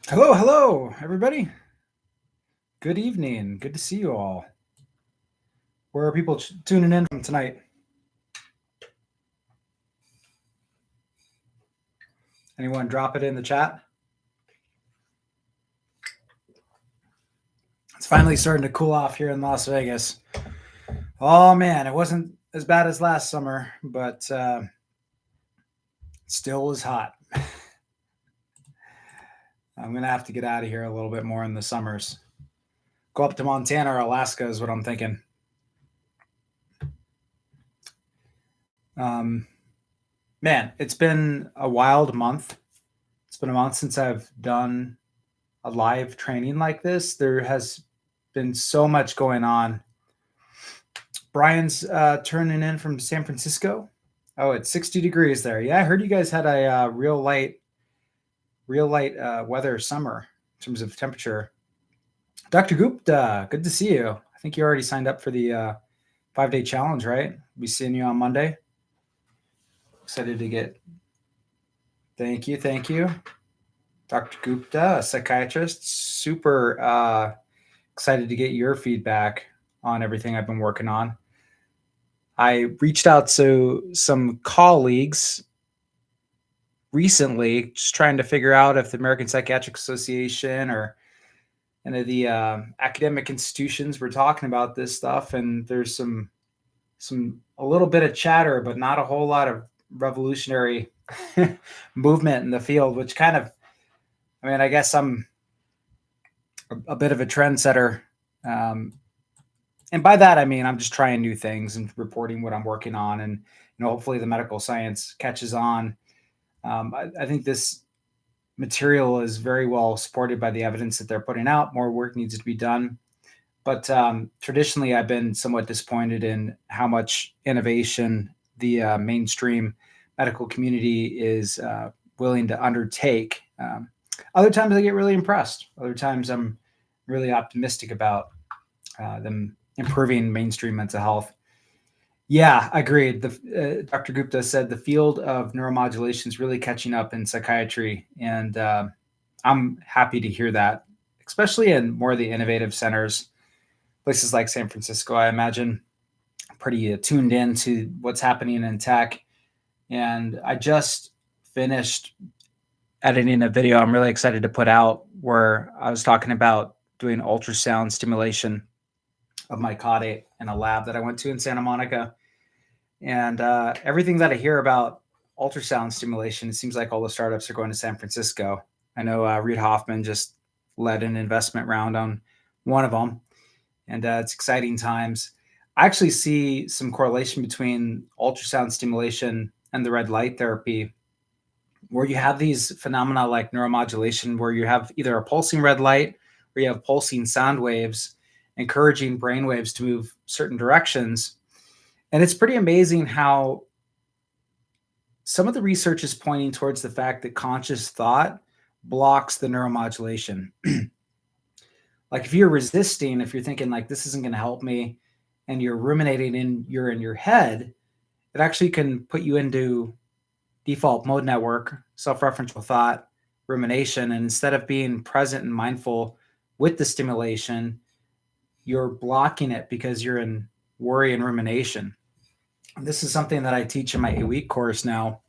Hello, everybody. Good evening. Good to see you all. Where are people tuning in from tonight? Anyone drop it in the chat? It's finally starting to cool off here in Las Vegas. Oh man, it wasn't as bad as last summer, but still was hot. I'm gonna have to get out of here a little bit more in the summers. Go up to Montana or Alaska is what I'm thinking. Man, it's been a wild month. It's been a month since I've done a live training like this. There has been so much going on. Brian's turning in from San Francisco. Oh, it's 60 degrees there. Yeah, I heard you guys had a real light weather summer in terms of temperature. Dr. Gupta, good to see you. I think you already signed up for the 5-day challenge, right? We'll be seeing you on Monday. Excited to get. Thank you. Dr. Gupta, a psychiatrist. Super excited to get your feedback on everything I've been working on. I reached out to some colleagues recently, just trying to figure out if the American Psychiatric Association or any of the academic institutions were talking about this stuff. And there's a little bit of chatter, but not a whole lot of revolutionary movement in the field, which kind of, I guess I'm a bit of a trendsetter. And by that, I mean, I'm just trying new things and reporting what I'm working on. And, hopefully the medical science catches on. I think this material is very well supported by the evidence that they're putting out. More work needs to be done. But traditionally, I've been somewhat disappointed in how much innovation the mainstream medical community is willing to undertake. Other times I get really impressed. Other times I'm really optimistic about them improving mainstream mental health. Yeah, agreed. Dr. Gupta said the field of neuromodulation is really catching up in psychiatry, and I'm happy to hear that, especially in more of the innovative centers, places like San Francisco. I imagine pretty tuned in to what's happening in tech. And I just finished editing a video I'm really excited to put out where I was talking about doing ultrasound stimulation of my caudate in a lab that I went to in Santa Monica. And everything that I hear about ultrasound stimulation, it seems like all the startups are going to San Francisco. I know Reid Hoffman just led an investment round on one of them, and it's exciting times. I actually see some correlation between ultrasound stimulation and the red light therapy, where you have these phenomena like neuromodulation, where you have either a pulsing red light or you have pulsing sound waves, encouraging brain waves to move certain directions. And it's pretty amazing how some of the research is pointing towards the fact that conscious thought blocks the neuromodulation. Like if you're resisting, if you're thinking like this isn't going to help me, and you're ruminating you're in your head, it actually can put you into default mode network, self-referential thought, rumination. And instead of being present and mindful with the stimulation, you're blocking it because you're in worry and rumination. This is something that I teach in my 8-week course now,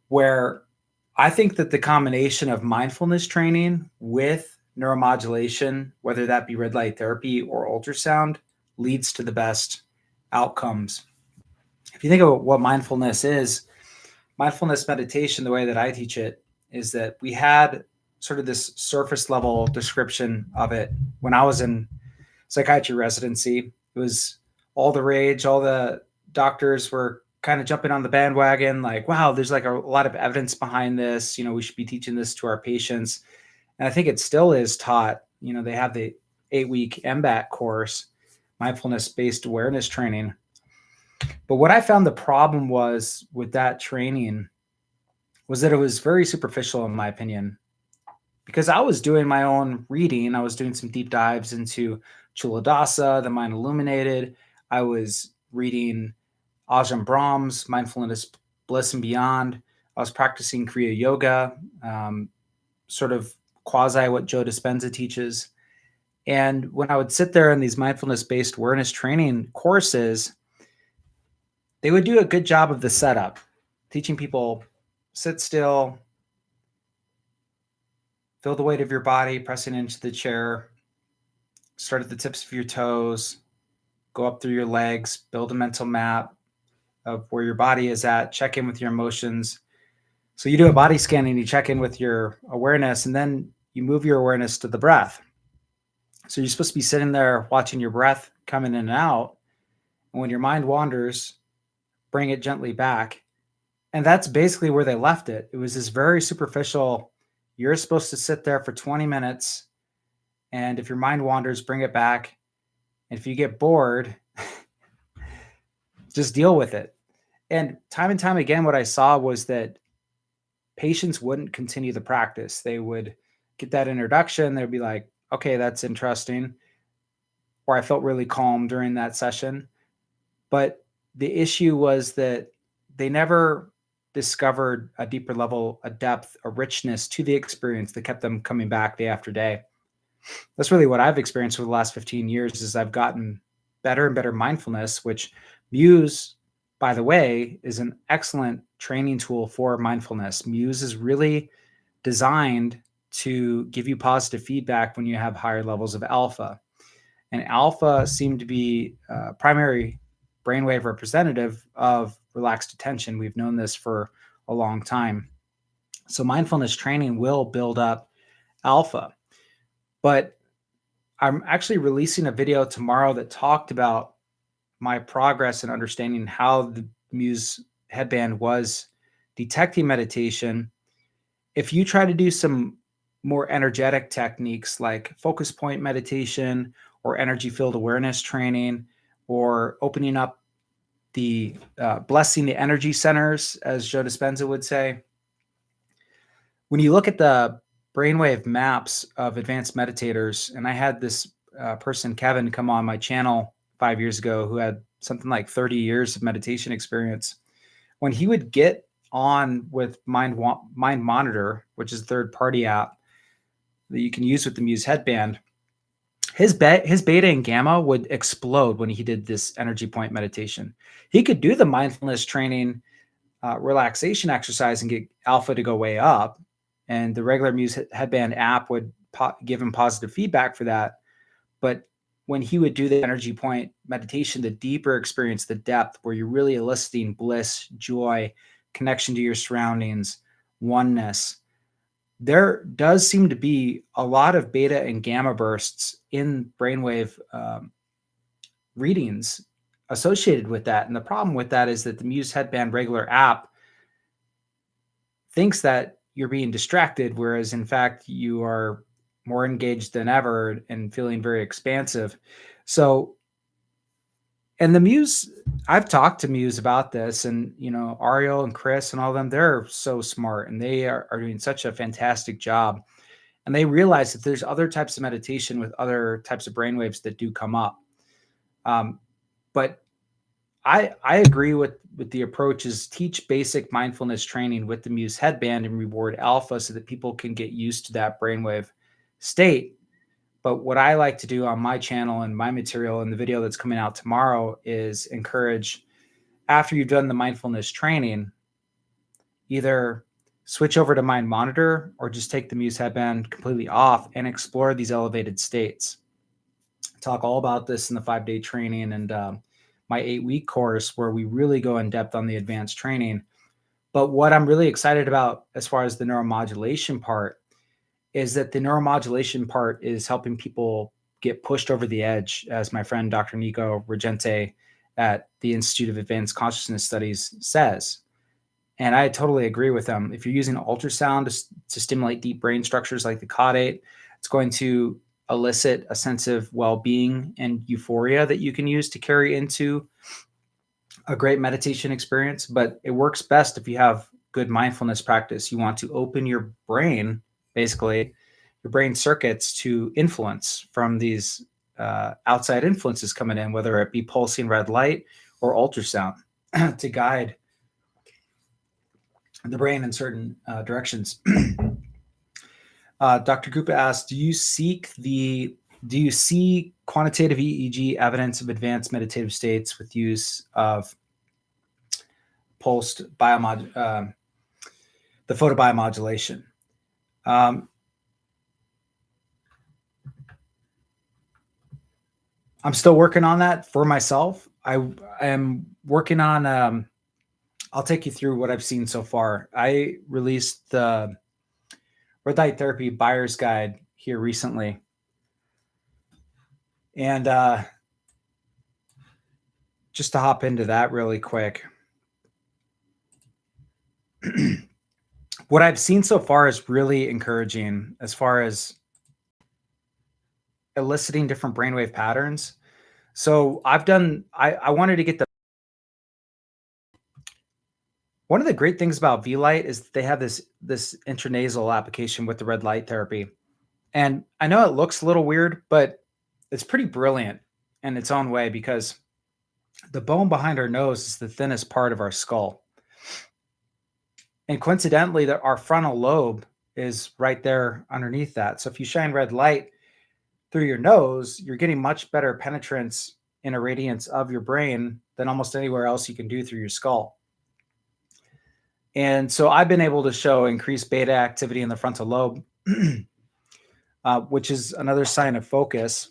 where I think that the combination of mindfulness training with neuromodulation, whether that be red light therapy or ultrasound, leads to the best outcomes. If you think about what mindfulness is, mindfulness meditation, the way that I teach it, is that we had sort of this surface level description of it when I was in psychiatry residency. It was all the rage, all the doctors were kind of jumping on the bandwagon, like, wow, there's like a lot of evidence behind this. We should be teaching this to our patients. And I think it still is taught. They have the 8-week MBAT course, mindfulness-based awareness training. But what I found the problem was with that training was that it was very superficial, in my opinion, because I was doing my own reading. I was doing some deep dives into Chuladasa, The Mind Illuminated. I was reading Ajahn Brahm's Mindfulness, Bliss and Beyond. I was practicing Kriya Yoga, sort of quasi what Joe Dispenza teaches. And when I would sit there in these mindfulness-based awareness training courses, they would do a good job of the setup, teaching people sit still, feel the weight of your body pressing into the chair, start at the tips of your toes, go up through your legs, build a mental map of where your body is at, check in with your emotions. So you do a body scan and you check in with your awareness, and then you move your awareness to the breath. So you're supposed to be sitting there watching your breath come in and out. And when your mind wanders, bring it gently back. And that's basically where they left it. It was this very superficial, you're supposed to sit there for 20 minutes. And if your mind wanders, bring it back. And if you get bored, just deal with it. And time again, what I saw was that patients wouldn't continue the practice. They would get that introduction. They'd be like, okay, that's interesting. Or I felt really calm during that session. But the issue was that they never discovered a deeper level, a depth, a richness to the experience that kept them coming back day after day. That's really what I've experienced for the last 15 years is I've gotten better and better mindfulness, which Muse, by the way, is an excellent training tool for mindfulness. Muse is really designed to give you positive feedback when you have higher levels of alpha. And alpha seemed to be a primary brainwave representative of relaxed attention. We've known this for a long time. So mindfulness training will build up alpha. But I'm actually releasing a video tomorrow that talked about my progress in understanding how the Muse headband was detecting meditation. If you try to do some more energetic techniques like focus point meditation or energy field awareness training or opening up the blessing the energy centers, as Joe Dispenza would say, when you look at the brainwave maps of advanced meditators, and I had this person, Kevin, come on my channel 5 years ago who had something like 30 years of meditation experience. When he would get on with Mind Monitor, which is a third-party app that you can use with the Muse headband, his beta and gamma would explode when he did this energy point meditation. He could do the mindfulness training, relaxation exercise and get alpha to go way up. And the regular Muse headband app would give him positive feedback for that. But when he would do the energy point meditation, the deeper experience, the depth, where you're really eliciting bliss, joy, connection to your surroundings, oneness, there does seem to be a lot of beta and gamma bursts in brainwave readings associated with that. And the problem with that is that the Muse headband regular app thinks that you're being distracted, whereas in fact you are more engaged than ever and feeling very expansive. So, and the Muse, I've talked to Muse about this, and Ariel and Chris and all of them, they're so smart and they are doing such a fantastic job. And they realize that there's other types of meditation with other types of brainwaves that do come up. But I agree with the approach is teach basic mindfulness training with the Muse headband and reward alpha so that people can get used to that brainwave state. But what I like to do on my channel and my material and the video that's coming out tomorrow is encourage, after you've done the mindfulness training, either switch over to Mind Monitor or just take the Muse headband completely off and explore these elevated states. Talk all about this in the 5-day training and my 8-week course where we really go in depth on the advanced training. But what I'm really excited about as far as the neuromodulation part is that the neuromodulation part is helping people get pushed over the edge, as my friend Dr. Nico Regente at the Institute of Advanced Consciousness Studies says. And I totally agree with them. If you're using ultrasound to stimulate deep brain structures like the caudate, it's going to elicit a sense of well-being and euphoria that you can use to carry into a great meditation experience. But it works best if you have good mindfulness practice. You want to open your brain, basically your brain circuits, to influence from these outside influences coming in, whether it be pulsing red light or ultrasound to guide the brain in certain directions. Dr. Gupta asked, do you see quantitative EEG evidence of advanced meditative states with use of pulsed the photobiomodulation? I'm still working on that for myself. I am working on, I'll take you through what I've seen so far. I released the red light therapy buyer's guide here recently. And just to hop into that really quick, what I've seen so far is really encouraging as far as eliciting different brainwave patterns. So I wanted to get one of the great things about V-Light is they have this intranasal application with the red light therapy. And I know it looks a little weird, but it's pretty brilliant in its own way because the bone behind our nose is the thinnest part of our skull. And coincidentally, our frontal lobe is right there underneath that. So if you shine red light through your nose, you're getting much better penetrance and irradiance of your brain than almost anywhere else you can do through your skull. And so I've been able to show increased beta activity in the frontal lobe, which is another sign of focus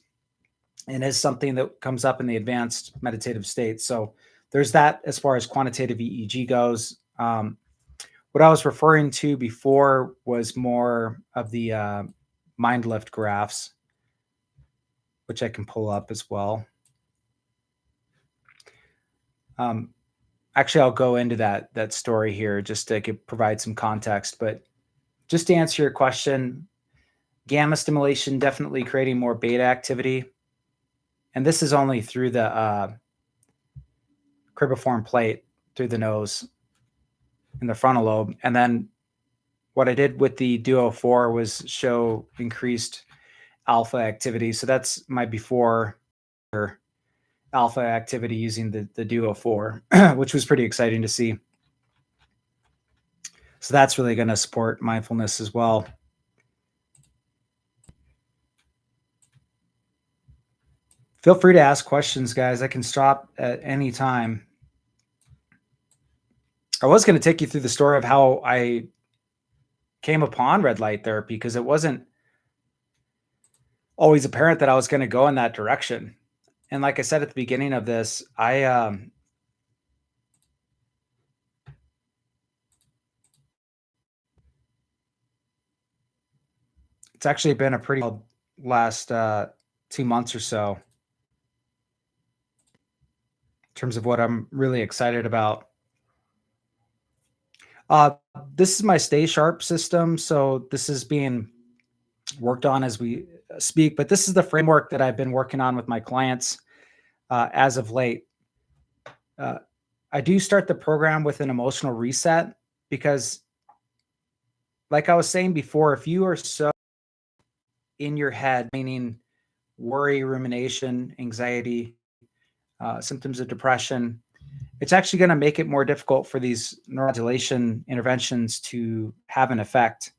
and is something that comes up in the advanced meditative state. So there's that as far as quantitative EEG goes. What I was referring to before was more of the mind lift graphs, which I can pull up as well. Actually, I'll go into that story here just to provide some context. But just to answer your question, gamma stimulation definitely creating more beta activity. And this is only through the cribriform plate through the nose in the frontal lobe. And then what I did with the Duo 4 was show increased alpha activity. So that's my before alpha activity using the Duo 4, which was pretty exciting to see. So that's really going to support mindfulness as well. Feel free to ask questions, guys. I can stop at any time. I was going to take you through the story of how I came upon red light therapy because it wasn't always apparent that I was going to go in that direction. And like I said at the beginning of this, it's actually been a pretty last 2 months or so in terms of what I'm really excited about. This is my Stay Sharp system. So this is being worked on as we speak, but this is the framework that I've been working on with my clients as of late. I do start the program with an emotional reset because, like I was saying before, if you are so in your head, meaning worry, rumination, anxiety, symptoms of depression, it's actually going to make it more difficult for these neuromodulation interventions to have an effect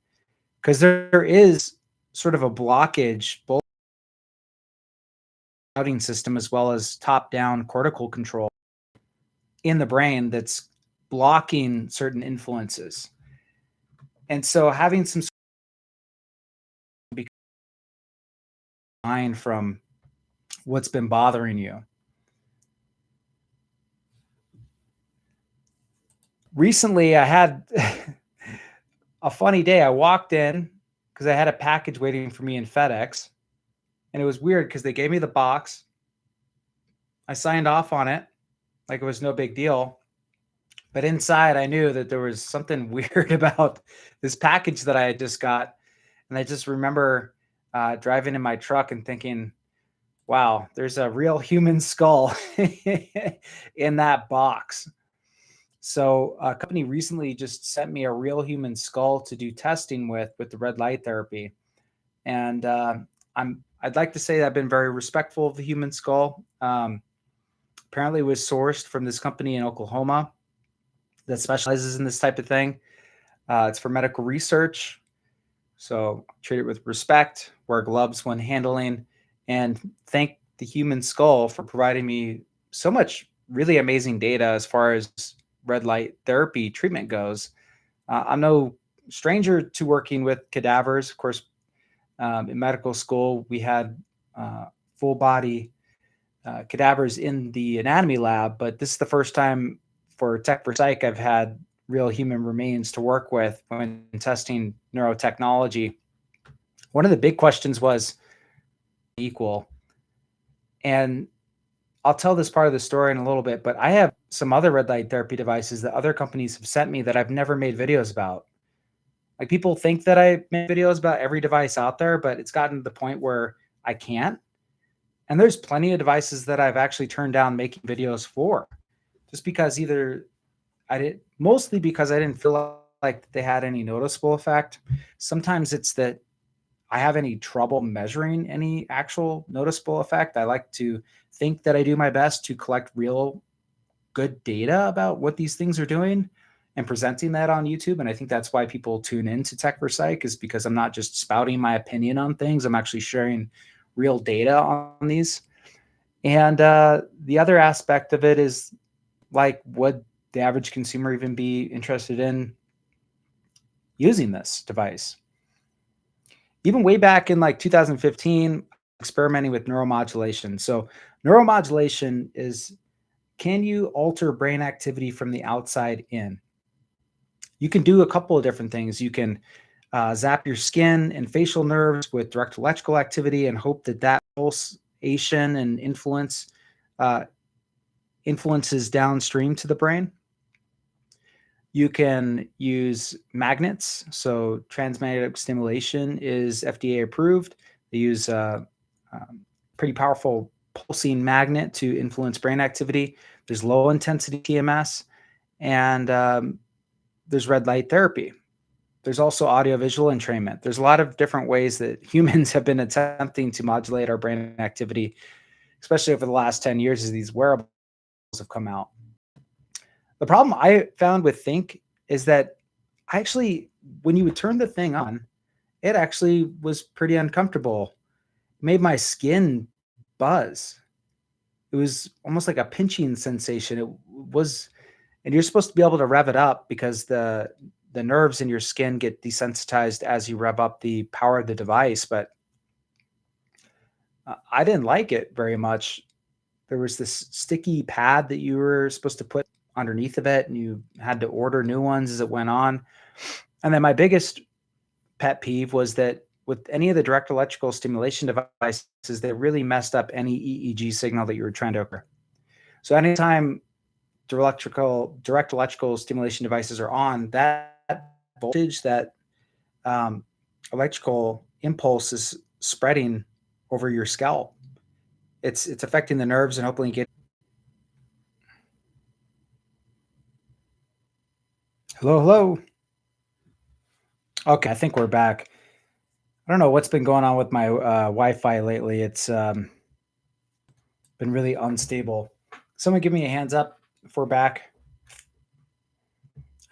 because there is sort of a blockage, both routing system as well as top-down cortical control in the brain that's blocking certain influences. And so having some mind from what's been bothering you. Recently, I had a funny day. I walked in because I had a package waiting for me in FedEx. And it was weird because they gave me the box. I signed off on it like it was no big deal. But inside, I knew that there was something weird about this package that I had just got. And I just remember driving in my truck and thinking, wow, there's a real human skull in that box. So a company recently just sent me a real human skull to do testing with the red light therapy. And I'd like to say that I've been very respectful of the human skull. Apparently it was sourced from this company in Oklahoma that specializes in this type of thing. It's for medical research. So treat it with respect, wear gloves when handling, and thank the human skull for providing me so much really amazing data as far as red light therapy treatment goes. I'm no stranger to working with cadavers. Of course, in medical school, we had full body cadavers in the anatomy lab, but this is the first time for Tech for Psych I've had real human remains to work with when testing neurotechnology. One of the big questions was equal. And I'll tell this part of the story in a little bit, but I have some other red light therapy devices that other companies have sent me that I've never made videos about. Like people think that I make videos about every device out there, but it's gotten to the point where I can't. And there's plenty of devices that I've actually turned down making videos for, just because either mostly because I didn't feel like they had any noticeable effect. Sometimes it's that I have any trouble measuring any actual noticeable effect. I like to think that I do my best to collect real good data about what these things are doing and presenting that on YouTube. And I think that's why people tune into Tech for Psych, is because I'm not just spouting my opinion on things. I'm actually sharing real data on these. And the other aspect of it is, like, would the average consumer even be interested in using this device? Even way back in like 2015, experimenting with neuromodulation. So neuromodulation is, can you alter brain activity from the outside in? You can do a couple of different things. You can zap your skin and facial nerves with direct electrical activity and hope that that pulsation and influences downstream to the brain. You can use magnets. So transmagnetic stimulation is FDA approved. They use a pretty powerful pulsing magnet to influence brain activity. There's low intensity TMS, and there's red light therapy. There's also audiovisual entrainment. There's a lot of different ways that humans have been attempting to modulate our brain activity, especially over the last 10 years as these wearables have come out. The problem I found with Think is that when you would turn the thing on, it actually was pretty uncomfortable. It made my skin buzz. It was almost like a pinching sensation. It was, and you're supposed to be able to rev it up because the nerves in your skin get desensitized as you rev up the power of the device. But I didn't like it very much. There was this sticky pad that you were supposed to put underneath of it, and you had to order new ones as it went on. And then my biggest pet peeve was that with any of the direct electrical stimulation devices, they really messed up any EEG signal that you were trying to occur. So anytime direct electrical stimulation devices are on, that voltage, that electrical impulse is spreading over your scalp. It's affecting the nerves and hopefully get. Hello, hello. Okay, I think we're back. I don't know what's been going on with my Wi-Fi lately. It's been really unstable. Someone give me a hands up if we're back.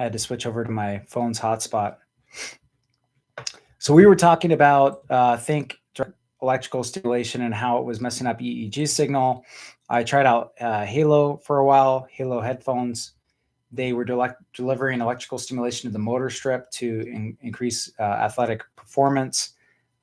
I had to switch over to my phone's hotspot. So we were talking about think electrical stimulation and how it was messing up EEG signal. I tried out Halo for a while, Halo headphones. They were delivering electrical stimulation to the motor strip to increase athletic performance.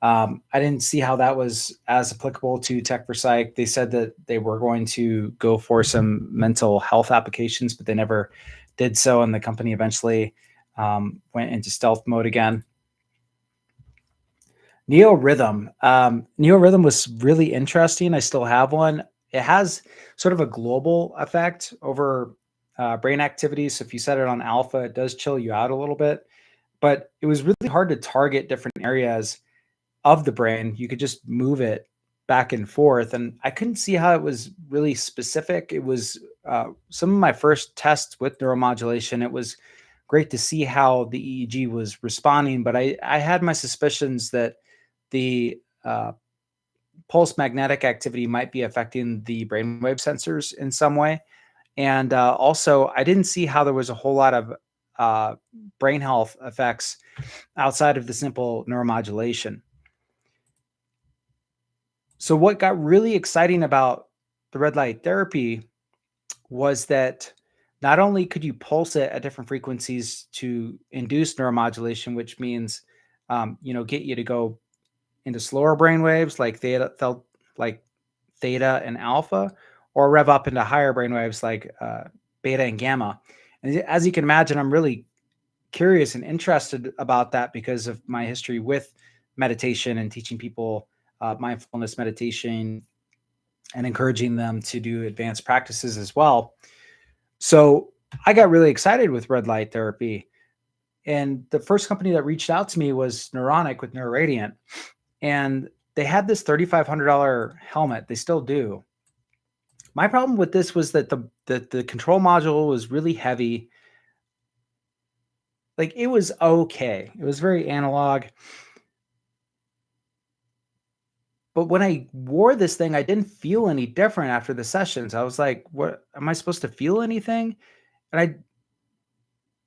I didn't see how that was as applicable to Tech for Psych. They said that they were going to go for some mental health applications, but they never did so. And the company eventually went into stealth mode again. NeoRhythm. NeoRhythm was really interesting. I still have one. It has sort of a global effect over brain activity. So if you set it on alpha, it does chill you out a little bit. But it was really hard to target different areas of the brain. You could just move it back and forth. And I couldn't see how it was really specific. It was some of my first tests with neuromodulation. It was great to see how the EEG was responding, but I had my suspicions that the pulse magnetic activity might be affecting the brainwave sensors in some way. And also, I didn't see how there was a whole lot of brain health effects outside of the simple neuromodulation. So what got really exciting about the red light therapy was that not only could you pulse it at different frequencies to induce neuromodulation, which means, get you to go into slower brain waves like like theta and alpha, or rev up into higher brain waves like beta and gamma. And as you can imagine, I'm really curious and interested about that because of my history with meditation and teaching people mindfulness meditation and encouraging them to do advanced practices as well. So I got really excited with red light therapy. And the first company that reached out to me was Neuronic with Neuroradiant. And they had this $3,500 helmet. They still do. My problem with this was that the control module was really heavy. Like, it was okay. It was very analog. But when I wore this thing, I didn't feel any different after the sessions. I was like, what, am I supposed to feel anything? And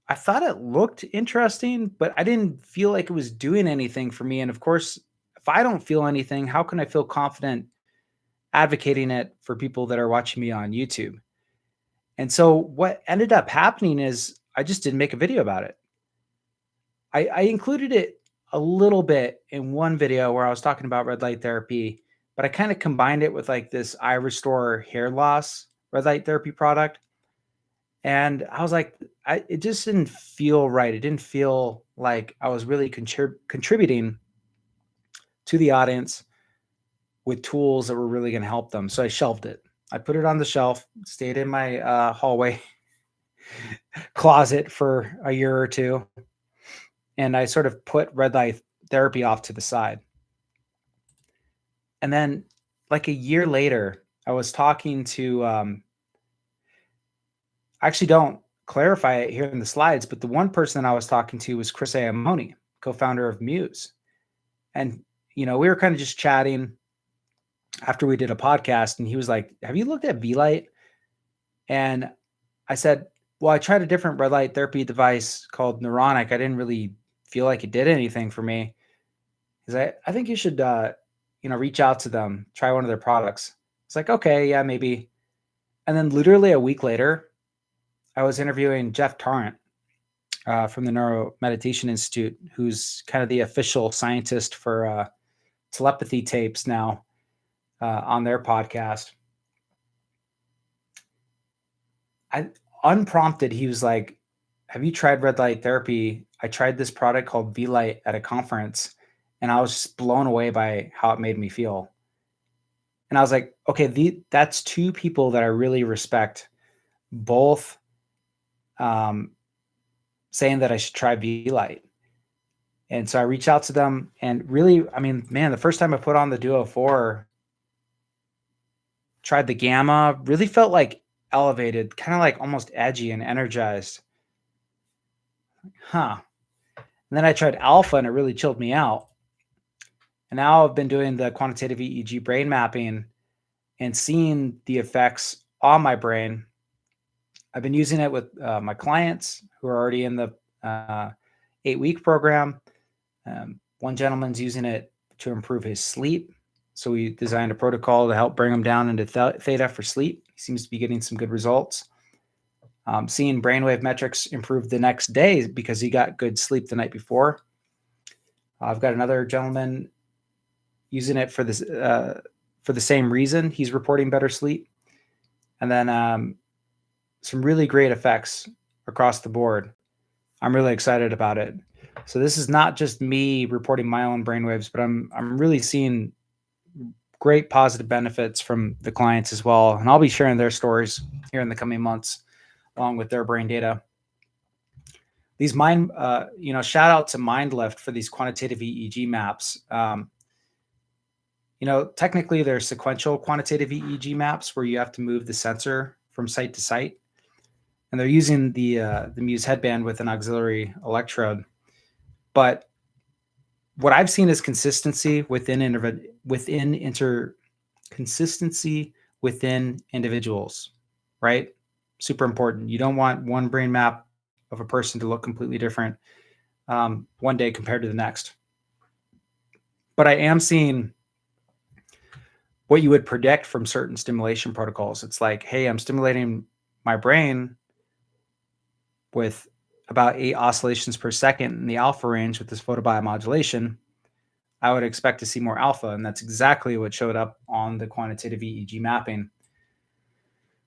I thought it looked interesting, but I didn't feel like it was doing anything for me. And of course, if I don't feel anything, how can I feel confident advocating it for people that are watching me on YouTube? And so what ended up happening is I just didn't make a video about it. I included it a little bit in one video where I was talking about red light therapy, but I kind of combined it with like this eye restore hair loss red light therapy product. And I was like, it just didn't feel right. It didn't feel like I was really contributing to the audience with tools that were really going to help them. So I shelved it. I put it on the shelf, stayed in my hallway closet for a year or two. And I sort of put red light therapy off to the side. And then like a year later, I was talking to, I actually don't clarify it here in the slides, but the one person I was talking to was Chris Aamoni, co-founder of Muse. And, we were kind of just chatting after we did a podcast, and he was like, have you looked at V-Light? And I said, well, I tried a different red light therapy device called Neuronic. I didn't really feel like it did anything for me. Because I think you should, reach out to them, try one of their products. It's like, okay, yeah, maybe. And then literally a week later, I was interviewing Jeff Tarrant from the Neuro Meditation Institute, who's kind of the official scientist for telepathy tapes now on their podcast. Unprompted, he was like, have you tried red light therapy? I tried this product called V-Light at a conference, and I was just blown away by how it made me feel. And I was like, okay, that's two people that I really respect, both saying that I should try V-Light. And so I reached out to them, and really, I mean, man, the first time I put on the Duo 4, tried the Gamma, really felt like elevated, kind of like almost edgy and energized. Huh. And then I tried Alpha, and it really chilled me out. And now I've been doing the quantitative EEG brain mapping and seeing the effects on my brain. I've been using it with my clients who are already in the 8-week program. One gentleman's using it to improve his sleep. So we designed a protocol to help bring him down into theta for sleep. He seems to be getting some good results. Seeing brainwave metrics improve the next day because he got good sleep the night before. I've got another gentleman using it for this for the same reason. He's reporting better sleep. And then some really great effects across the board. I'm really excited about it. So this is not just me reporting my own brainwaves, but I'm really seeing great positive benefits from the clients as well. And I'll be sharing their stories here in the coming months, along with their brain data. These shout out to MindLift for these quantitative EEG maps. Technically they're sequential quantitative EEG maps where you have to move the sensor from site to site. And they're using the Muse headband with an auxiliary electrode. But what I've seen is consistency within individuals, right? Super important. You don't want one brain map of a person to look completely different one day compared to the next. But I am seeing what you would predict from certain stimulation protocols. It's like, hey, I'm stimulating my brain with about 8 oscillations per second in the alpha range with this photobiomodulation. I would expect to see more alpha, and that's exactly what showed up on the quantitative EEG mapping.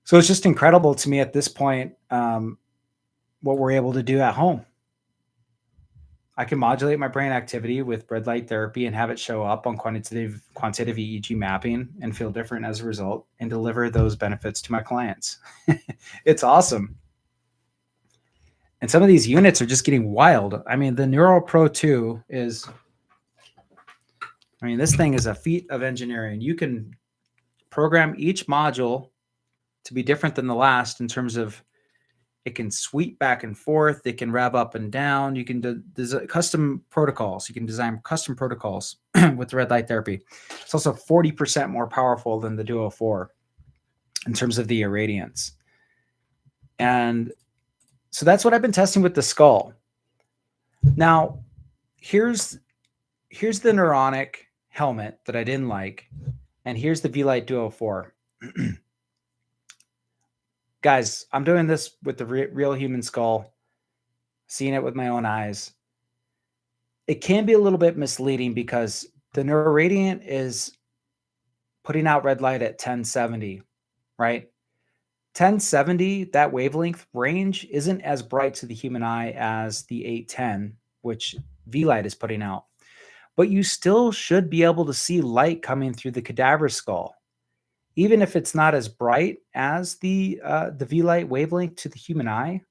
So it's just incredible to me at this point what we're able to do at home. I can modulate my brain activity with red light therapy and have it show up on quantitative EEG mapping and feel different as a result and deliver those benefits to my clients. It's awesome. And some of these units are just getting wild. I mean, the Neural Pro 2 is, I mean, this thing is a feat of engineering. You can program each module to be different than the last in terms of it can sweep back and forth. It can rev up and down. You can design custom protocols. You can design custom protocols with the red light therapy. It's also 40% more powerful than the Duo 4 in terms of the irradiance. And so that's what I've been testing with the skull. Now, here's the Neuronic helmet that I didn't like, and here's the V-Lite Duo 4. Guys, I'm doing this with the real human skull, seeing it with my own eyes. It can be a little bit misleading because the Neuroradiant is putting out red light at 1070, right? 1070, that wavelength range isn't as bright to the human eye as the 810, which V-Lite is putting out. But you still should be able to see light coming through the cadaver skull. Even if it's not as bright as the V-Lite wavelength to the human eye,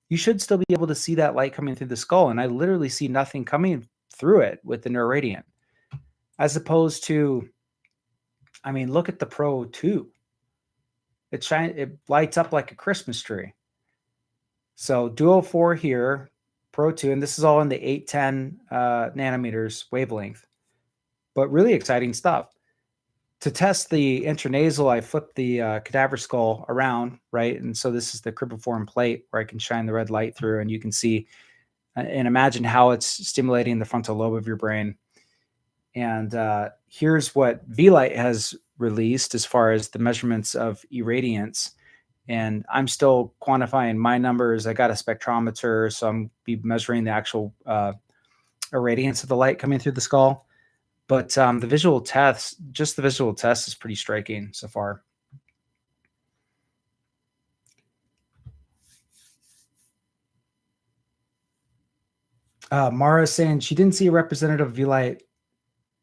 you should still be able to see that light coming through the skull. And I literally see nothing coming through it with the Neuroradiant. As opposed to, I mean, look at the Pro 2. It lights up like a Christmas tree. So Duo 4 here, Pro 2, and this is all in the 810 nanometers wavelength. But really exciting stuff. To test the intranasal, I flipped the cadaver skull around, right? And so this is the cribriform plate where I can shine the red light through, and you can see and imagine how it's stimulating the frontal lobe of your brain. And here's what V-Lite has released as far as the measurements of irradiance. And I'm still quantifying my numbers. I got a spectrometer, so I'm be measuring the actual irradiance of the light coming through the skull. But the visual test is pretty striking so far. Mara is saying she didn't see a representative V-Lite.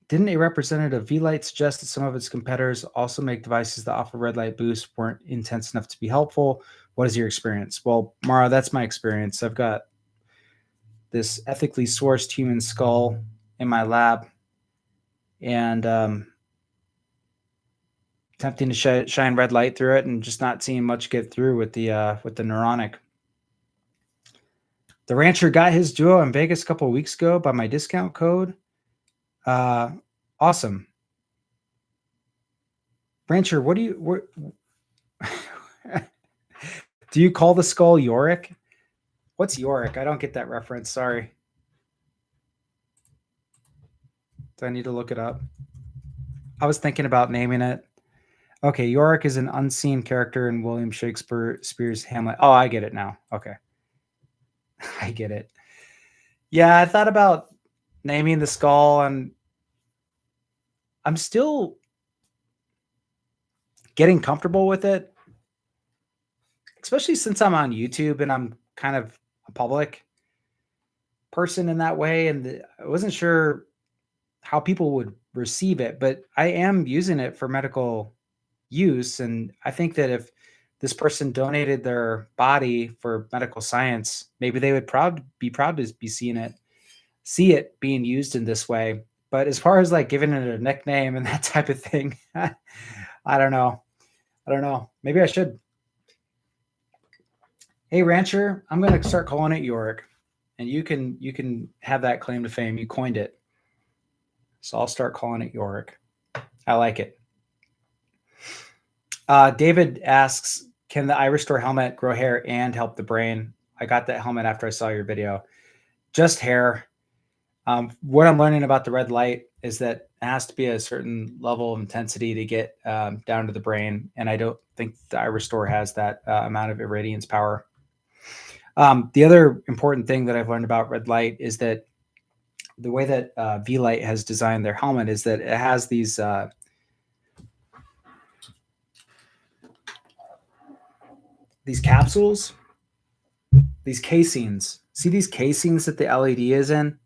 Didn't a representative V-Lite suggest that some of its competitors also make devices that offer red light boost weren't intense enough to be helpful? What is your experience? Well, Mara, that's my experience. I've got this ethically sourced human skull in my lab, and attempting to shine red light through it and just not seeing much get through with the Neuronic. The rancher got his Duo in Vegas a couple of weeks ago by my discount code. Awesome. Rancher, what do you do you call the skull Yorick? What's Yorick? I don't get that reference. Sorry. Do I need to look it up? I was thinking about naming it. Okay, Yorick is an unseen character in William Shakespeare's Hamlet. Oh, I get it now. Okay. I get it. Yeah, I thought about naming the skull, and I'm still getting comfortable with it, especially since I'm on YouTube and I'm kind of a public person in that way. And I wasn't sure how people would receive it, but I am using it for medical use. And I think that if this person donated their body for medical science, maybe they would be proud to be see it being used in this way. But as far as like giving it a nickname and that type of thing, I don't know. Maybe I should. Hey, Rancher, I'm going to start calling it Yorick, and you can have that claim to fame. You coined it. So I'll start calling it Yorick. I like it. David asks, can the Iris Store helmet grow hair and help the brain? I got that helmet after I saw your video. Just hair. What I'm learning about the red light is that it has to be a certain level of intensity to get down to the brain, and I don't think the Iristor has that amount of irradiance power. The other important thing that I've learned about red light is that the way that V-Light has designed their helmet is that it has these capsules, these casings. See these casings that the LED is in?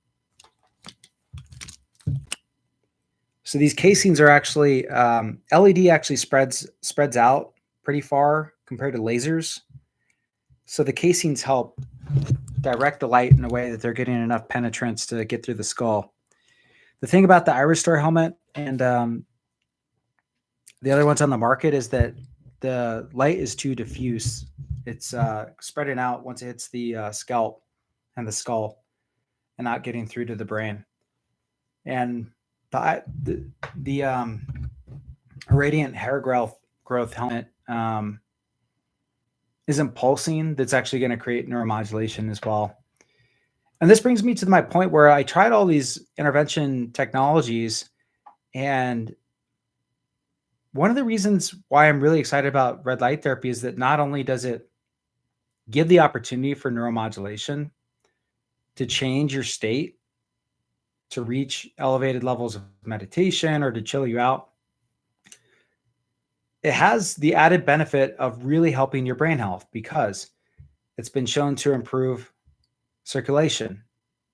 So these casings are actually LED actually spreads out pretty far compared to lasers. So the casings help direct the light in a way that they're getting enough penetrance to get through the skull. The thing about the Iristor helmet and the other ones on the market is that the light is too diffuse. It's spreading out once it hits the scalp and the skull and not getting through to the brain. And the radiant hair growth helmet isn't pulsing. That's actually going to create neuromodulation as well. And this brings me to my point where I tried all these intervention technologies, and one of the reasons why I'm really excited about red light therapy is that not only does it give the opportunity for neuromodulation to change your state, to reach elevated levels of meditation or to chill you out, it has the added benefit of really helping your brain health because it's been shown to improve circulation,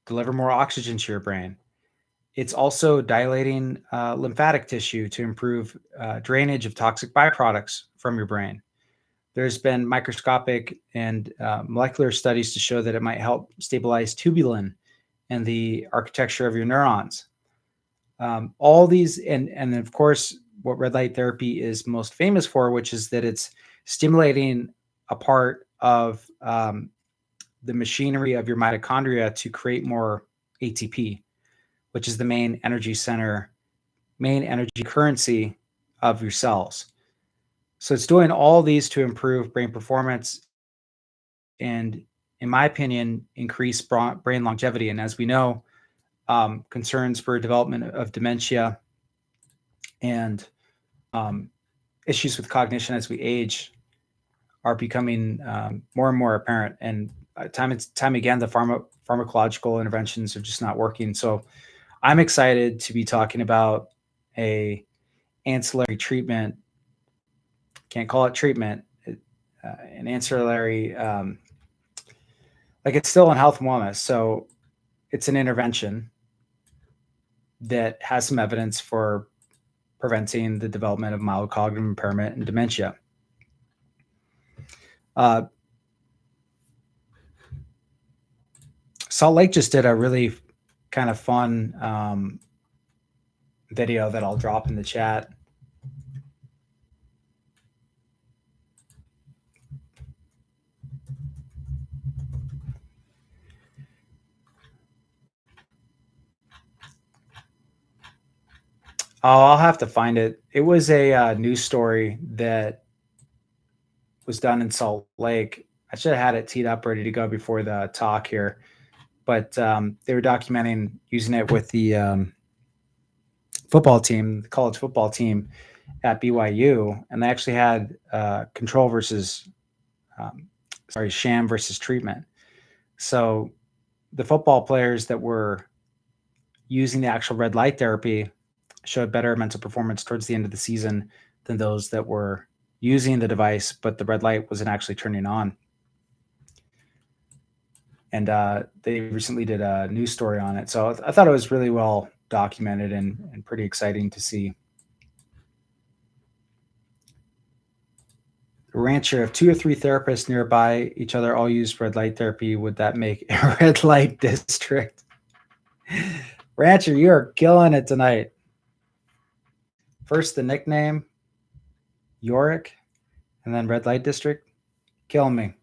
deliver more oxygen to your brain. It's also dilating lymphatic tissue to improve drainage of toxic byproducts from your brain. There's been microscopic and molecular studies to show that it might help stabilize tubulin and the architecture of your neurons. All these, and of course, what red light therapy is most famous for, which is that it's stimulating a part of the machinery of your mitochondria to create more ATP, which is the main energy center, main energy currency of your cells. So it's doing all these to improve brain performance and, in my opinion, increase brain longevity. And as we know, concerns for development of dementia and issues with cognition as we age are becoming more and more apparent. And time and time again, the pharmacological interventions are just not working. So I'm excited to be talking about a ancillary treatment. Can't call it treatment. An ancillary, like it's still in health and wellness. So it's an intervention that has some evidence for preventing the development of mild cognitive impairment and dementia. Salt Lake just did a really kind of fun video that I'll drop in the chat. Oh, I'll have to find it. It was a news story that was done in Salt Lake. I should have had it teed up ready to go before the talk here, but they were documenting using it with the football team, the college football team at BYU, and they actually had control versus, sham versus treatment. So the football players that were using the actual red light therapy showed better mental performance towards the end of the season than those that were using the device, but the red light wasn't actually turning on. And they recently did a news story on it. So I thought it was really well documented and pretty exciting to see. Rancher, if 2 or 3 therapists nearby each other all use red light therapy, would that make a red light district? Rancher, you are killing it tonight. First the nickname, Yorick, and then red light district. Killing me.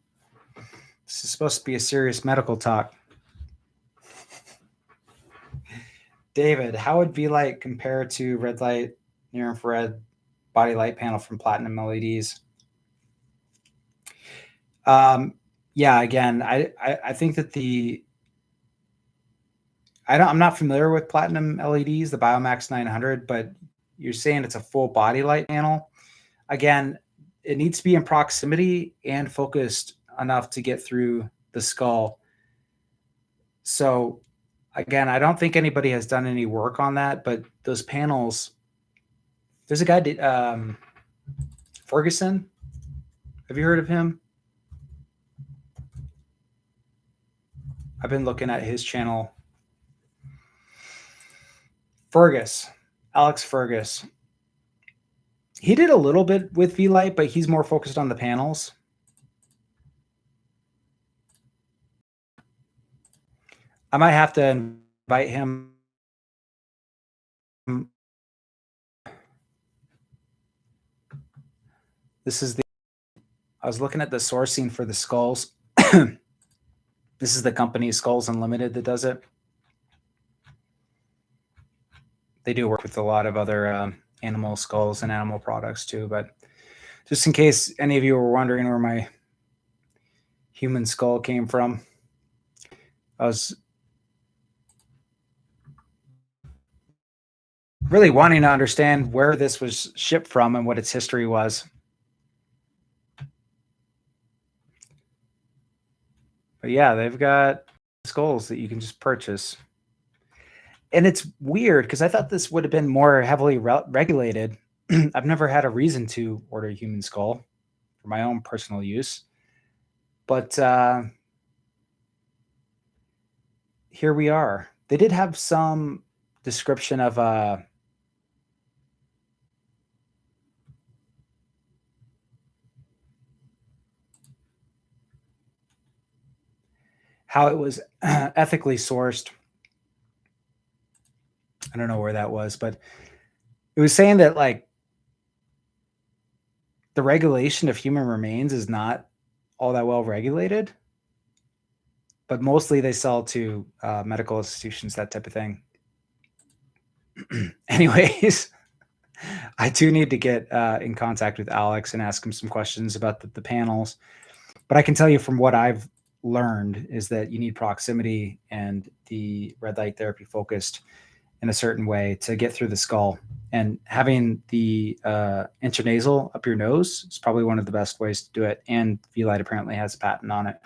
This is supposed to be a serious medical talk. David, how would V-Light compare to red light, near infrared body light panel from platinum LEDs? Yeah, again, I think that I'm not familiar with platinum LEDs, the Biomax 900, but you're saying it's a full body light panel. Again, it needs to be in proximity and focused enough to get through the skull. So again, I don't think anybody has done any work on that, but those panels, there's a guy, Ferguson. Have you heard of him? I've been looking at his channel. Alex Fergus. He did a little bit with V-Light, but he's more focused on the panels. I might have to invite him. This is I was looking at the sourcing for the skulls. This is the company Skulls Unlimited that does it. They do work with a lot of other animal skulls and animal products too. But just in case any of you were wondering where my human skull came from, I was really wanting to understand where this was shipped from and what its history was. But yeah, they've got skulls that you can just purchase. And it's weird because I thought this would have been more heavily regulated. I've never had a reason to order a human skull for my own personal use. But here we are. They did have some description of how it was ethically sourced. I don't know where that was, but it was saying that like the regulation of human remains is not all that well regulated, but mostly they sell to medical institutions, that type of thing. Anyways, I do need to get in contact with Alex and ask him some questions about the panels. But I can tell you from what I've learned is that you need proximity and the red light therapy focused in a certain way to get through the skull. And having the intranasal up your nose is probably one of the best ways to do it. And V-Light apparently has a patent on it.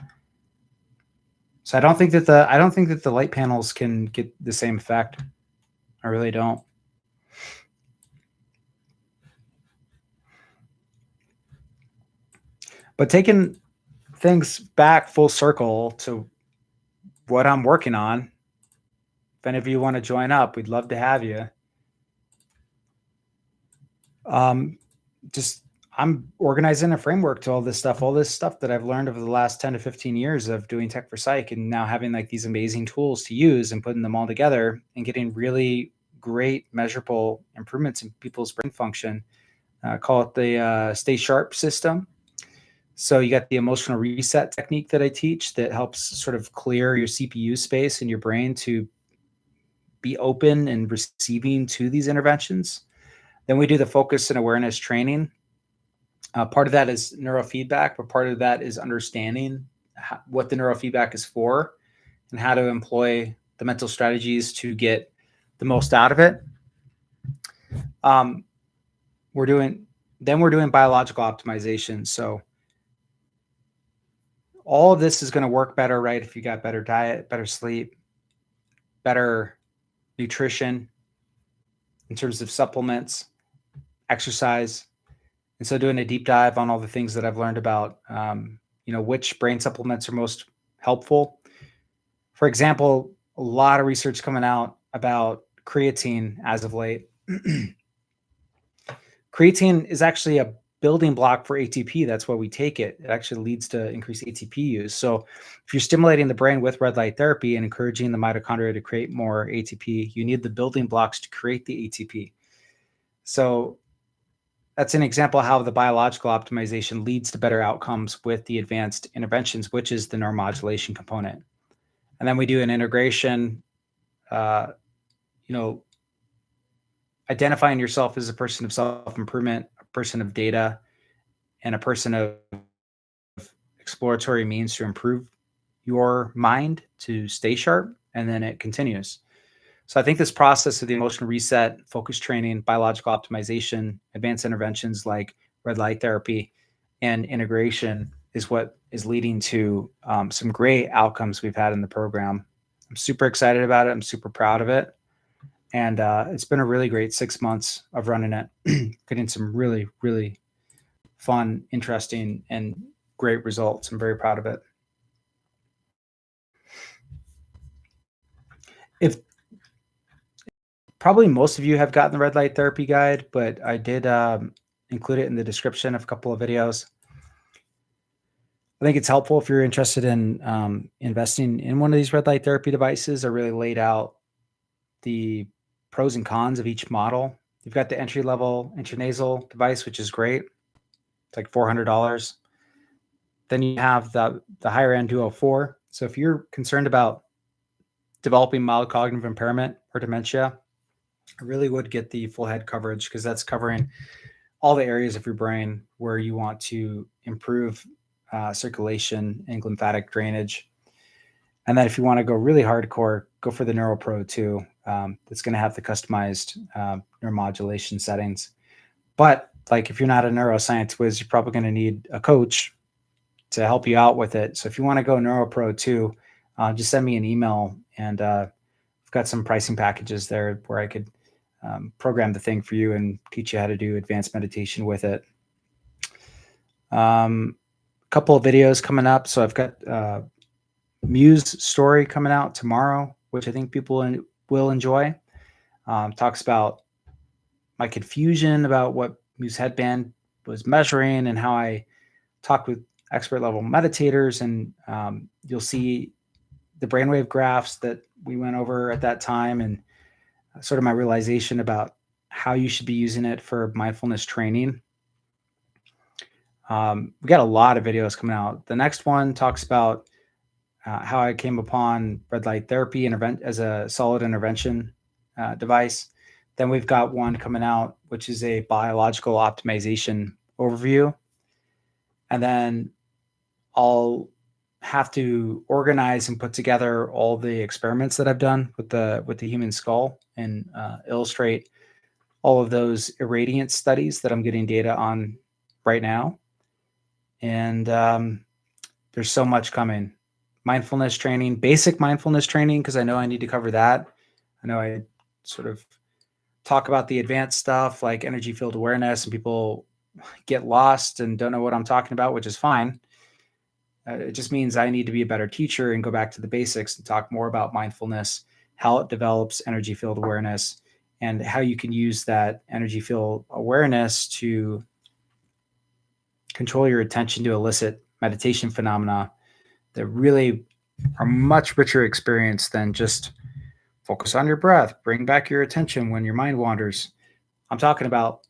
So I don't think that the light panels can get the same effect. I really don't. But taking things back full circle to what I'm working on, if any of you want to join up, we'd love to have you. Just I'm organizing a framework to all this stuff that I've learned over the last 10 to 15 years of doing tech for psych, and now having like these amazing tools to use and putting them all together and getting really great measurable improvements in people's brain function. Call it the Stay Sharp system. So you got the emotional reset technique that I teach that helps sort of clear your CPU space in your brain to be open and receiving to these interventions. Then we do the focus and awareness training. Part of that is neurofeedback, but part of that is understanding what the neurofeedback is for and how to employ the mental strategies to get the most out of it. We're doing biological optimization. So all of this is going to work better, right? If you got better diet, better sleep, better nutrition in terms of supplements, exercise. And so doing a deep dive on all the things that I've learned about, which brain supplements are most helpful. For example, a lot of research coming out about creatine as of late. Creatine is actually a building block for ATP. That's why we take it. It actually leads to increased ATP use. So if you're stimulating the brain with red light therapy and encouraging the mitochondria to create more ATP, you need the building blocks to create the ATP. So that's an example of how the biological optimization leads to better outcomes with the advanced interventions, which is the neuromodulation component. And then we do an integration, identifying yourself as a person of self-improvement, a person of data, and a person of exploratory means to improve your mind to stay sharp, and then it continues. So I think this process of the emotional reset, focus training, biological optimization, advanced interventions like red light therapy, and integration is what is leading to some great outcomes we've had in the program. I'm super excited about it. I'm super proud of it. And it's been a really great 6 months of running it, getting some really, really fun, interesting, and great results. I'm very proud of it. If probably most of you have gotten the red light therapy guide, but I did include it in the description of a couple of videos. I think it's helpful if you're interested in investing in one of these red light therapy devices. I really laid out the pros and cons of each model. You've got the entry level intranasal device, which is great. It's like $400. Then you have the higher end Duo 4. So if you're concerned about developing mild cognitive impairment or dementia, I really would get the full head coverage because that's covering all the areas of your brain where you want to improve circulation and lymphatic drainage. And then if you want to go really hardcore, go for the NeuroPro 2. That's going to have the customized neuromodulation settings. But like if you're not a neuroscience whiz, you're probably going to need a coach to help you out with it. So if you want to go NeuroPro 2, just send me an email, and I've got some pricing packages there where I could program the thing for you and teach you how to do advanced meditation with it. A couple of videos coming up. So I've got Muse story coming out tomorrow, which I think people will enjoy. Talks about my confusion about what Muse headband was measuring and how I talked with expert level meditators, and you'll see the brainwave graphs that we went over at that time, and sort of my realization about how you should be using it for mindfulness training. We got a lot of videos coming out. The next one talks about how I came upon red light therapy as a solid intervention device. Then we've got one coming out, which is a biological optimization overview. And then I'll have to organize and put together all the experiments that I've done with the human skull and illustrate all of those irradiance studies that I'm getting data on right now. And there's so much coming. Mindfulness training, basic mindfulness training, because I know I need to cover that. I know I sort of talk about the advanced stuff like energy field awareness, and people get lost and don't know what I'm talking about, which is fine. It just means I need to be a better teacher and go back to the basics and talk more about mindfulness, how it develops energy field awareness, and how you can use that energy field awareness to control your attention to elicit meditation phenomena that really are much richer experience than just focus on your breath, bring back your attention when your mind wanders. I'm talking about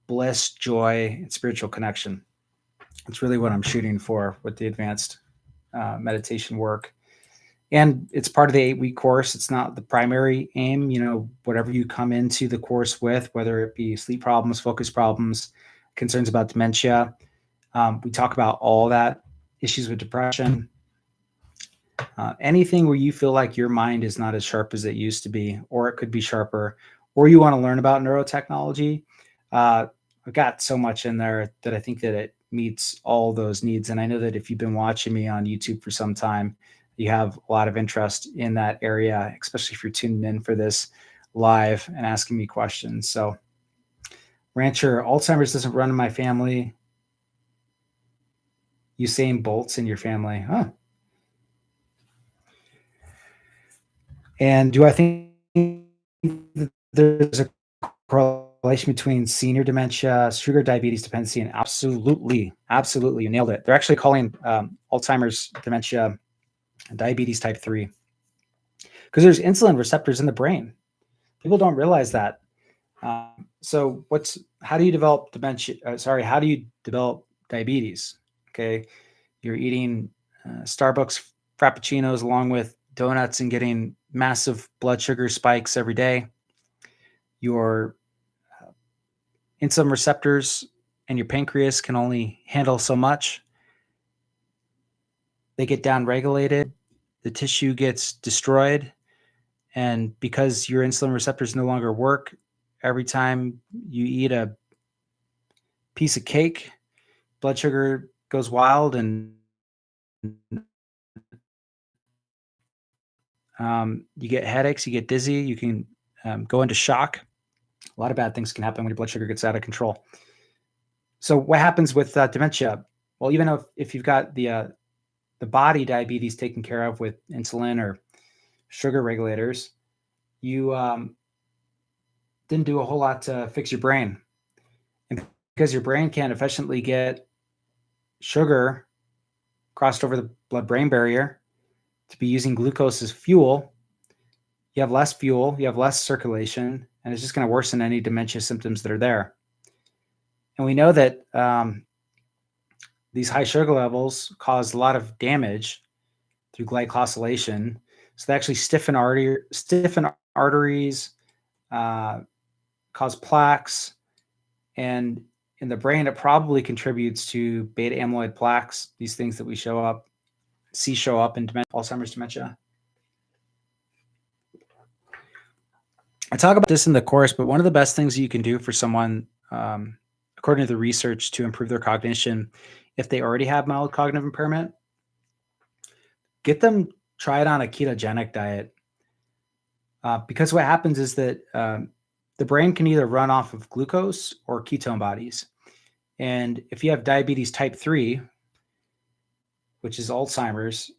bliss, joy, and spiritual connection. It's really what I'm shooting for with the advanced meditation work. And it's part of the 8-week course. It's not the primary aim. You know, whatever you come into the course with, whether it be sleep problems, focus problems, concerns about dementia, we talk about all that, issues with depression, anything where you feel like your mind is not as sharp as it used to be, or it could be sharper, or you want to learn about neurotechnology. I've got so much in there that I think that it meets all those needs. And I know that if you've been watching me on YouTube for some time, you have a lot of interest in that area, especially if you're tuning in for this live and asking me questions. So, Rancher, Alzheimer's doesn't run in my family. Usain Bolt's in your family. Huh. And do I think that there's a correlation between senior dementia, sugar diabetes dependency, and absolutely, you nailed it. They're actually calling Alzheimer's dementia diabetes type 3 because there's insulin receptors in the brain. People don't realize that. So how do you develop dementia? How do you develop diabetes? Okay. You're eating Starbucks Frappuccinos along with donuts and getting massive blood sugar spikes every day. Your insulin receptors and your pancreas can only handle so much. they get downregulated, the tissue gets destroyed, and because your insulin receptors no longer work, every time you eat a piece of cake, blood sugar goes wild, and you get headaches, you get dizzy, you can go into shock. A lot of bad things can happen when your blood sugar gets out of control. So, what happens with dementia? Well, even if you've got the body diabetes taken care of with insulin or sugar regulators, you didn't do a whole lot to fix your brain. And because your brain can't efficiently get sugar crossed over the blood brain barrier to be using glucose as fuel, you have less fuel, you have less circulation, and it's just going to worsen any dementia symptoms that are there. And we know that these high sugar levels cause a lot of damage through glycosylation. So they actually stiffen arteries, cause plaques, and in the brain, it probably contributes to beta amyloid plaques, these things that we see show up in Alzheimer's dementia. I talk about this in the course, but one of the best things you can do for someone, according to the research, to improve their cognition, if they already have mild cognitive impairment, get them try it on a ketogenic diet. Because what happens is that the brain can either run off of glucose or ketone bodies. And if you have diabetes type 3, which is Alzheimer's,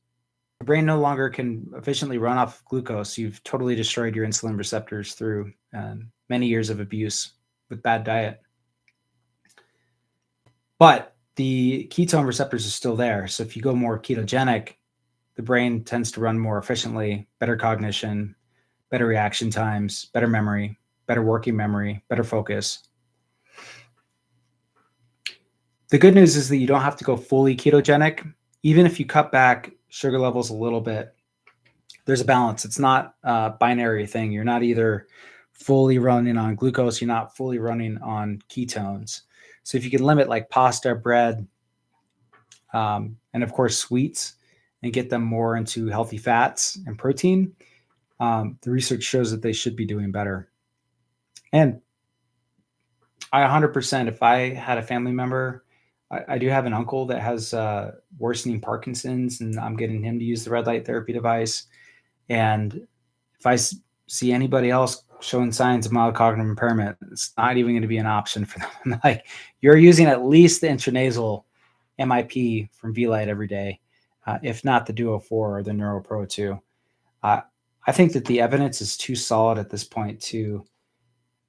the brain no longer can efficiently run off glucose. You've totally destroyed your insulin receptors through many years of abuse with bad diet. But the ketone receptors are still there. So if you go more ketogenic, the brain tends to run more efficiently, better cognition, better reaction times, better memory, better working memory, better focus. The good news is that you don't have to go fully ketogenic. Even if you cut back sugar levels a little bit, there's a balance. It's not a binary thing. You're not either fully running on glucose, you're not fully running on ketones. So if you can limit like pasta, bread, and of course sweets, and get them more into healthy fats and protein, the research shows that they should be doing better. And I 100%, if I had a family member, I do have an uncle that has worsening Parkinson's, and I'm getting him to use the red light therapy device. And if I see anybody else showing signs of mild cognitive impairment, it's not even going to be an option for them. Like, you're using at least the intranasal MIP from V-Light every day, if not the Duo 4 or the Neuro Pro 2. I think that the evidence is too solid at this point to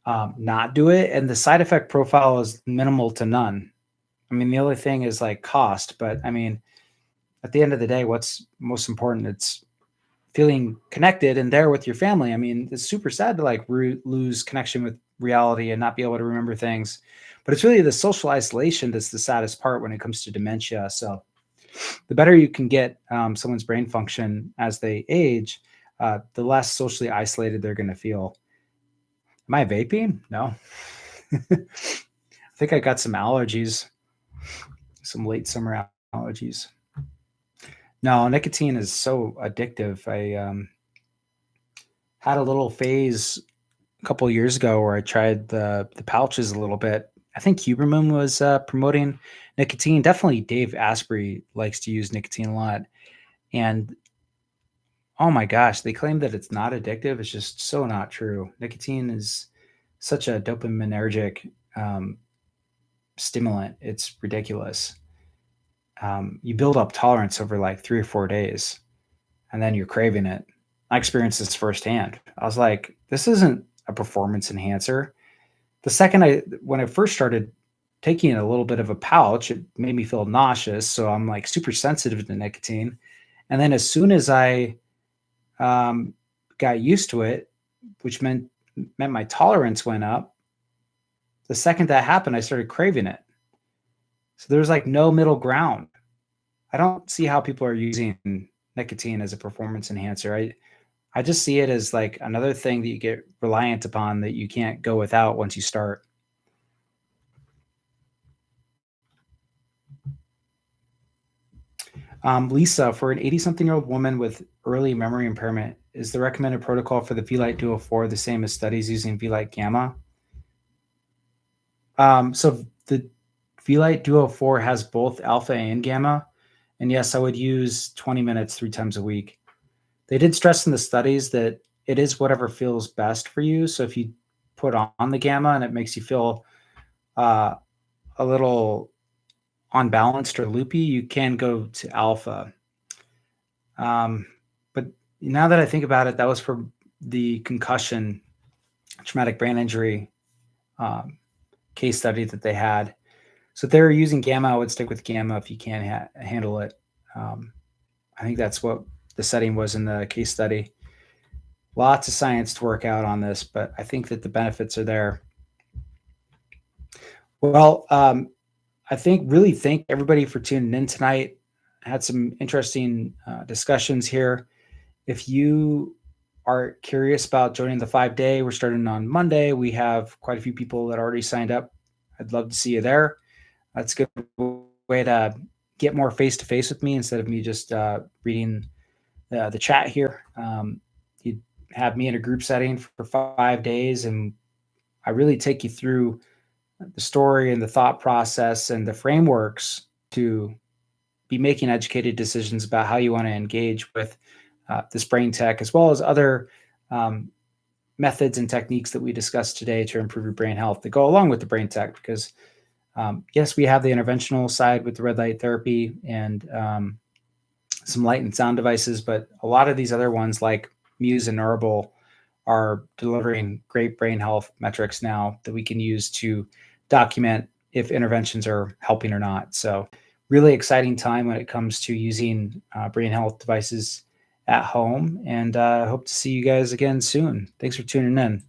not do it. And the side effect profile is minimal to none. I mean, the only thing is like cost, but I mean, at the end of the day, what's most important? It's feeling connected and there with your family. I mean, it's super sad to like lose connection with reality and not be able to remember things, but it's really the social isolation that's the saddest part when it comes to dementia. So the better you can get someone's brain function as they age, the less socially isolated they're going to feel. Am I vaping? No. I think I got some allergies, some late summer allergies. No, nicotine is so addictive. I had a little phase a couple of years ago where I tried the pouches a little bit. I think Huberman was promoting nicotine. Definitely Dave Asprey likes to use nicotine a lot. And oh my gosh, they claim that it's not addictive. It's just so not true. Nicotine is such a dopaminergic stimulant. It's ridiculous. You build up tolerance over like 3 or 4 days, and then you're craving it. I experienced this firsthand. I was like, this isn't a performance enhancer. When I first started taking a little bit of a pouch, it made me feel nauseous. So I'm like super sensitive to nicotine. And then as soon as I got used to it, which meant my tolerance went up, the second that happened, I started craving it. So there's like no middle ground. I don't see how people are using nicotine as a performance enhancer. I just see it as like another thing that you get reliant upon that you can't go without once you start. Lisa, for an 80-something-year-old woman with early memory impairment, is the recommended protocol for the V-Light Duo 4 the same as studies using V-Light Gamma? So the V-Light Duo 4 has both alpha and gamma. And yes, I would use 20 minutes 3 times a week. They did stress in the studies that it is whatever feels best for you. So if you put on the gamma and it makes you feel a little unbalanced or loopy, you can go to alpha. But now that I think about it, that was for the concussion, traumatic brain injury case study that they had. So if they were using gamma, I would stick with gamma if you can handle it. I think that's what the setting was in the case study. Lots of science to work out on this, but I think that the benefits are there. Well, I thank everybody for tuning in tonight. I had some interesting discussions here. If you are curious about joining the 5-day, we're starting on Monday. We have quite a few people that already signed up. I'd love to see you there. That's a good way to get more face-to-face with me instead of me just reading the chat here. You'd have me in a group setting for 5 days, and I really take you through the story and the thought process and the frameworks to be making educated decisions about how you want to engage with this brain tech, as well as other methods and techniques that we discussed today to improve your brain health that go along with the brain tech. Because yes, we have the interventional side with the red light therapy and some light and sound devices, but a lot of these other ones like Muse and Neurable are delivering great brain health metrics now that we can use to document if interventions are helping or not. So really exciting time when it comes to using brain health devices at home, and I hope to see you guys again soon. Thanks for tuning in.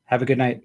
Have a good night.